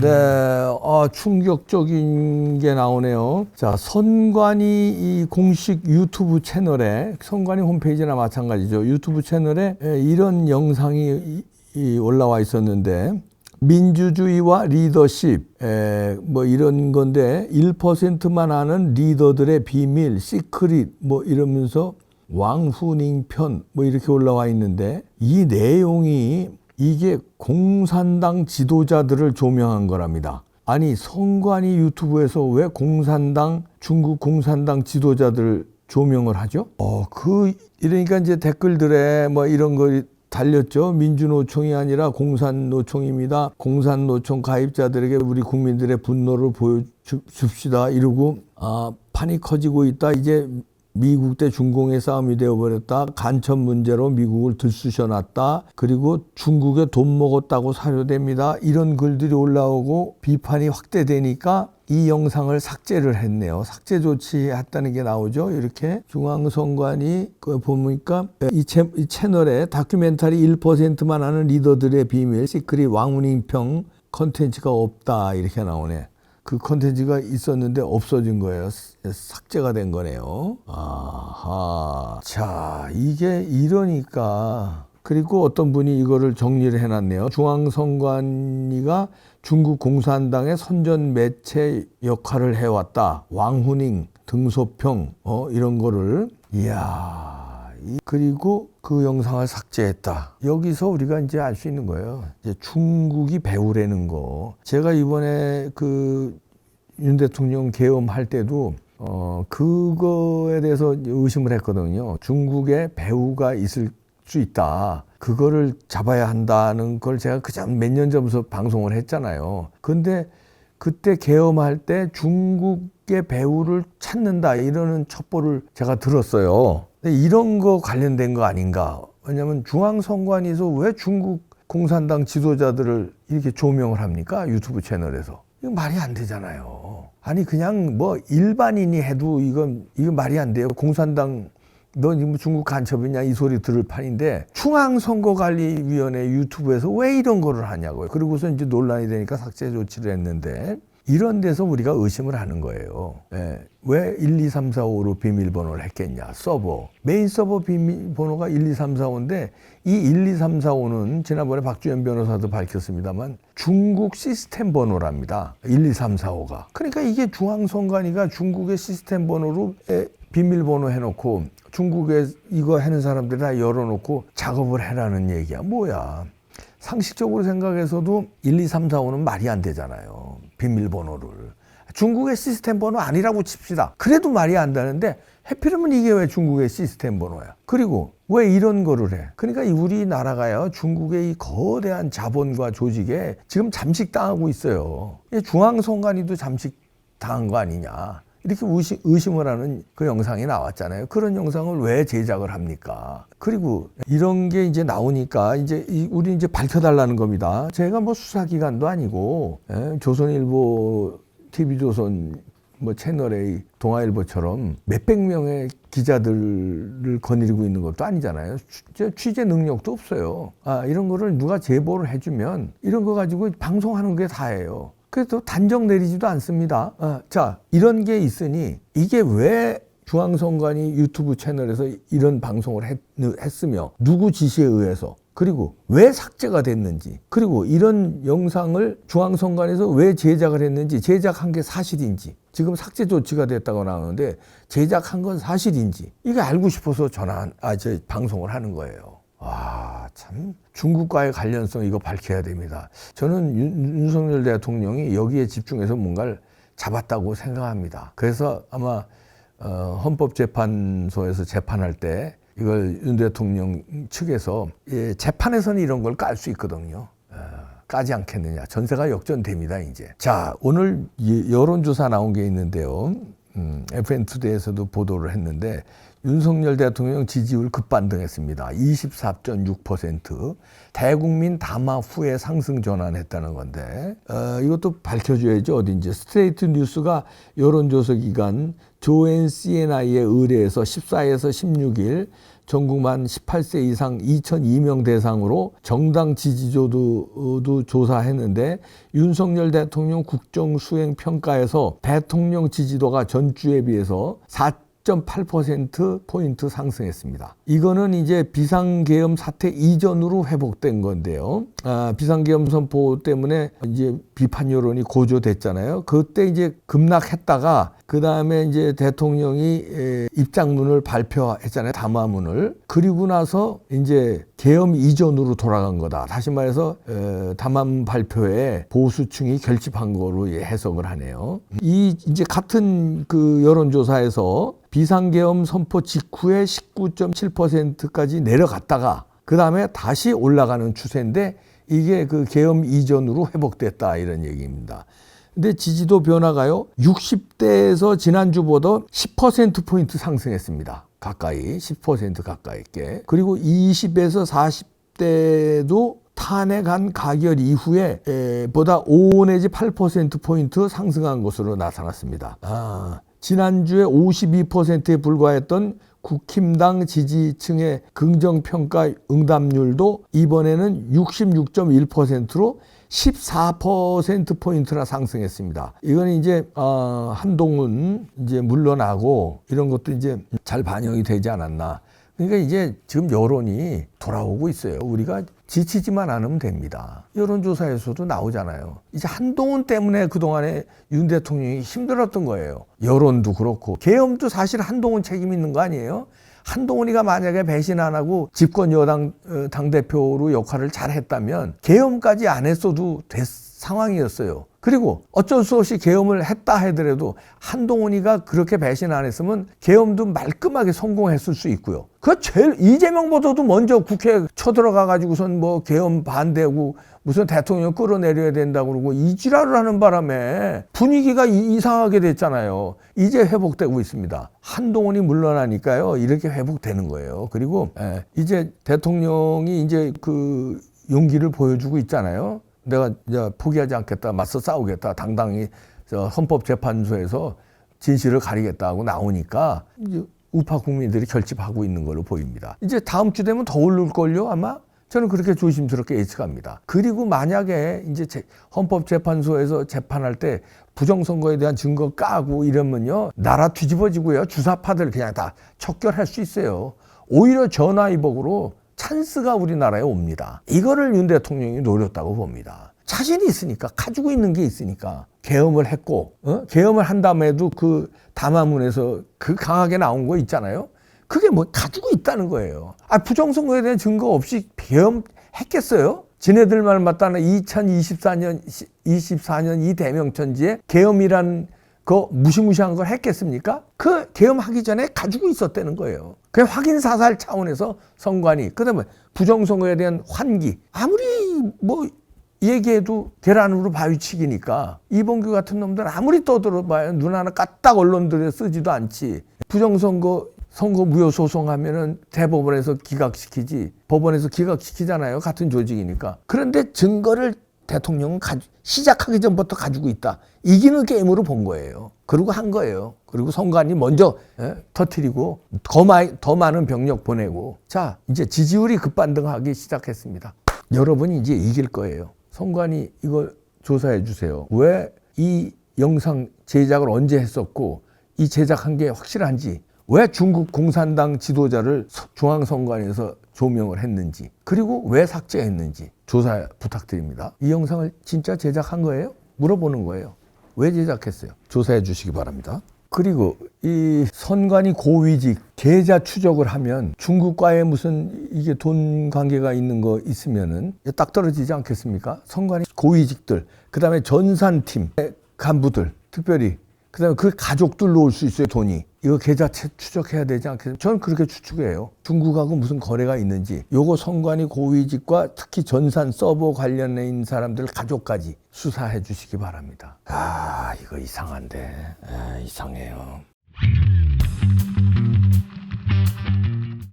네, 충격적인 게 나오네요. 자, 선관위 이 공식 유튜브 채널에, 선관위 홈페이지나 마찬가지죠. 유튜브 채널에 이런 영상이 올라와 있었는데, 민주주의와 리더십, 뭐 이런 건데, 1%만 아는 리더들의 비밀, 시크릿, 뭐 이러면서 왕후닝 편, 뭐 이렇게 올라와 있는데, 이 내용이 이게 공산당 지도자들을 조명한 거랍니다. 아니, 선관위 유튜브에서 왜 중국 공산당 지도자들 조명을 하죠? 이러니까 이제 댓글들에 뭐 이런 거 달렸죠. 민주노총이 아니라 공산노총입니다. 공산노총 가입자들에게 우리 국민들의 분노를 보여줍시다. 이러고, 판이 커지고 있다. 이제 미국 대 중공의 싸움이 되어버렸다. 간첩 문제로 미국을 들쑤셔놨다. 그리고 중국에 돈 먹었다고 사료됩니다. 이런 글들이 올라오고 비판이 확대되니까 이 영상을 삭제를 했네요. 삭제 조치했다는 게 나오죠. 이렇게 중앙선관위 보니까 이 채널에 다큐멘터리 1%만 아는 리더들의 비밀, 시크릿 왕후닝평 컨텐츠가 없다. 이렇게 나오네. 그 컨텐츠가 있었는데 없어진 거예요. 삭제가 된 거네요. 아하. 자, 이게 이러니까. 그리고 어떤 분이 이거를 정리를 해놨네요. 중앙선관위가 중국 공산당의 선전 매체 역할을 해왔다. 왕후닝, 등소평, 이런 거를. 이야. 그리고 그 영상을 삭제했다. 여기서 우리가 이제 알 수 있는 거예요. 이제 중국이 배우라는 거. 제가 이번에 윤 대통령 계엄할 때도 그거에 대해서 의심을 했거든요. 중국에 배우가 있을 수 있다. 그거를 잡아야 한다는 걸 제가 그냥 몇 년 전부터 방송을 했잖아요. 근데 그때 계엄할 때 중국의 배우를 찾는다 이러는 첩보를 제가 들었어요. 근데 이런 거 관련된 거 아닌가? 왜냐면 중앙선관위에서 왜 중국 공산당 지도자들을 이렇게 조명을 합니까? 유튜브 채널에서. 이거 말이 안 되잖아요. 아니 그냥 뭐 일반인이 해도 이건 말이 안 돼요. 공산당 너 지금 중국 간첩이냐 이 소리 들을 판인데 중앙선거관리위원회 유튜브에서 왜 이런 거를 하냐고요. 그리고서 이제 논란이 되니까 삭제 조치를 했는데 이런 데서 우리가 의심을 하는 거예요. 왜 1, 2, 3, 4, 5로 비밀번호를 했겠냐. 서버. 메인 서버 비밀번호가 1, 2, 3, 4, 5인데 이 1, 2, 3, 4, 5는 지난번에 박주현 변호사도 밝혔습니다만 중국 시스템 번호랍니다. 1, 2, 3, 4, 5가. 그러니까 이게 중앙선관위가 중국의 시스템 번호로 비밀번호 해놓고 중국에 이거 하는 사람들 다 열어놓고 작업을 해라는 얘기야. 뭐야. 상식적으로 생각해서도 1, 2, 3, 4, 5는 말이 안 되잖아요. 비밀번호를. 중국의 시스템 번호 아니라고 칩시다. 그래도 말이 안 되는데 하필이면 이게 왜 중국의 시스템 번호야. 그리고 왜 이런 거를 해. 그러니까 우리나라가요. 중국의 이 거대한 자본과 조직에 지금 잠식당하고 있어요. 중앙선관위도 잠식당한 거 아니냐. 이렇게 의심을 하는 그 영상이 나왔잖아요. 그런 영상을 왜 제작을 합니까? 그리고 이런 게 이제 나오니까 우리 이제 밝혀달라는 겁니다. 제가 뭐 수사기관도 아니고, 조선일보, TV조선 뭐 채널의 동아일보처럼 몇백 명의 기자들을 거느리고 있는 것도 아니잖아요. 취재 능력도 없어요. 이런 거를 누가 제보를 해주면 이런 거 가지고 방송하는 게 다예요. 그래도 단정 내리지도 않습니다. 자, 이런 게 있으니 이게 왜 중앙선관위 유튜브 채널에서 이런 방송을 했으며 누구 지시에 의해서 그리고 왜 삭제가 됐는지 그리고 이런 영상을 중앙선관위에서 왜 제작을 했는지 제작한 게 사실인지 지금 삭제 조치가 됐다고 나오는데 제작한 건 사실인지 이게 알고 싶어서 방송을 하는 거예요. 와, 참 중국과의 관련성 이거 밝혀야 됩니다. 저는 윤석열 대통령이 여기에 집중해서 뭔가를 잡았다고 생각합니다. 그래서 아마 헌법재판소에서 재판할 때 이걸 윤 대통령 측에서 재판에서는 이런 걸 깔 수 있거든요. 까지 않겠느냐. 전세가 역전됩니다, 이제. 자, 오늘 여론조사 나온 게 있는데요. FN투데이에서도 보도를 했는데 윤석열 대통령 지지율 급반등했습니다. 24.6%. 대국민 담화 후에 상승 전환했다는 건데 이것도 밝혀줘야죠. 어딘지. 스트레이트 뉴스가 여론조사 기관 조앤CNI에 의뢰해서 14에서 16일 전국 만 18세 이상 2,002명 대상으로 정당 지지도도 조사했는데 윤석열 대통령 국정수행평가에서 대통령 지지도가 전주에 비해서 4.8%포인트 상승했습니다. 이거는 이제 비상계엄 사태 이전으로 회복된 건데요. 비상계엄 선포 때문에 이제 비판 여론이 고조됐잖아요. 그때 이제 급락했다가 그 다음에 이제 대통령이 입장문을 발표했잖아요. 담화문을. 그리고 나서 이제 계엄 이전으로 돌아간 거다. 다시 말해서 담화문 발표에 보수층이 결집한 거로 해석을 하네요. 이 이제 같은 그 여론조사에서 비상계엄 선포 직후에 19.7%까지 내려갔다가 그 다음에 다시 올라가는 추세인데 이게 그 계엄 이전으로 회복됐다 이런 얘기입니다. 근데 지지도 변화가요, 60대에서 지난주보다 10%포인트 상승했습니다. 가까이, 10% 가까이게. 그리고 20에서 40대도 탄핵안 가결 이후에 보다 5 내지 8%포인트 상승한 것으로 나타났습니다. 지난주에 52%에 불과했던 국힘당 지지층의 긍정평가 응답률도 이번에는 66.1%로 14%포인트나 상승했습니다. 이건 이제, 한동훈 이제 물러나고 이런 것도 이제 잘 반영이 되지 않았나. 그러니까 이제 지금 여론이 돌아오고 있어요. 우리가 지치지만 않으면 됩니다. 여론조사에서도 나오잖아요. 이제 한동훈 때문에 그동안에 윤 대통령이 힘들었던 거예요. 여론도 그렇고. 계엄도 사실 한동훈 책임 있는 거 아니에요? 한동훈이가 만약에 배신 안 하고 집권 여당 당대표로 역할을 잘 했다면 계엄까지 안 했어도 될 상황이었어요. 그리고 어쩔 수 없이 계엄을 했다 하더라도 한동훈이가 그렇게 배신 안 했으면 계엄도 말끔하게 성공했을 수 있고요. 그 제일 이재명보다도 먼저 국회에 쳐들어가 가지고선 뭐 계엄 반대하고 무슨 대통령 끌어내려야 된다고 그러고 이 지랄을 하는 바람에 분위기가 이상하게 됐잖아요. 이제 회복되고 있습니다. 한동훈이 물러나니까요. 이렇게 회복되는 거예요. 그리고 이제 대통령이 이제 그 용기를 보여주고 있잖아요. 내가 이제 포기하지 않겠다, 맞서 싸우겠다, 당당히 헌법재판소에서 진실을 가리겠다 하고 나오니까 이제 우파 국민들이 결집하고 있는 걸로 보입니다. 이제 다음 주 되면 더 오를걸요, 아마? 저는 그렇게 조심스럽게 예측합니다. 그리고 만약에 이제 헌법재판소에서 재판할 때 부정선거에 대한 증거 까고 이러면요, 나라 뒤집어지고요, 주사파들 그냥 다 척결할 수 있어요. 오히려 전화위복으로 찬스가 우리나라에 옵니다. 이거를 윤 대통령이 노렸다고 봅니다. 자신이 있으니까, 가지고 있는 게 있으니까 계엄을 했고, 계엄을 한 다음에도 그 담화문에서 그 강하게 나온 거 있잖아요. 그게 뭐 가지고 있다는 거예요. 부정선거에 대한 증거 없이 계엄했겠어요? 지네들 말 맞다나 2024년 이 대명천지에 계엄이란 그 무시무시한 걸 했겠습니까? 그 계엄하기 전에 가지고 있었다는 거예요. 그냥 확인사살 차원에서 선관위, 그 다음에 부정선거에 대한 환기. 아무리 뭐 얘기해도 계란으로 바위치기니까 이봉규 같은 놈들 아무리 떠들어봐야 눈 하나 까딱 언론들에 쓰지도 않지. 부정선거 선거 무효 소송하면은 대법원에서 기각시키지, 법원에서 기각시키잖아요. 같은 조직이니까. 그런데 증거를 대통령은 시작하기 전부터 가지고 있다. 이기는 게임으로 본 거예요. 그리고 한 거예요. 그리고 선관위 먼저 터뜨리고 더 많은 병력 보내고. 자, 이제 지지율이 급반등하기 시작했습니다. 여러분이 이제 이길 거예요. 선관위 이거 조사해 주세요. 왜 이 영상 제작을 언제 했었고 이 제작한 게 확실한지, 왜 중국 공산당 지도자를 중앙선관위에서 조명을 했는지, 그리고 왜 삭제했는지 조사 부탁드립니다. 이 영상을 진짜 제작한 거예요? 물어보는 거예요. 왜 제작했어요? 조사해 주시기 바랍니다. 그리고 이 선관위 고위직 계좌 추적을 하면 중국과의 무슨 이게 돈 관계가 있는 거 있으면은 딱 떨어지지 않겠습니까? 선관위 고위직들, 그 다음에 전산팀 간부들, 특별히 그 다음에 그 가족들로 올 수 있어요, 돈이. 이거 계좌 추적해야 되지 않겠습니까? 저는 그렇게 추측해요. 중국하고 무슨 거래가 있는지. 요거 선관위 고위직과 특히 전산 서버 관련된 사람들 가족까지 수사해 주시기 바랍니다. 이거 이상한데. 이상해요.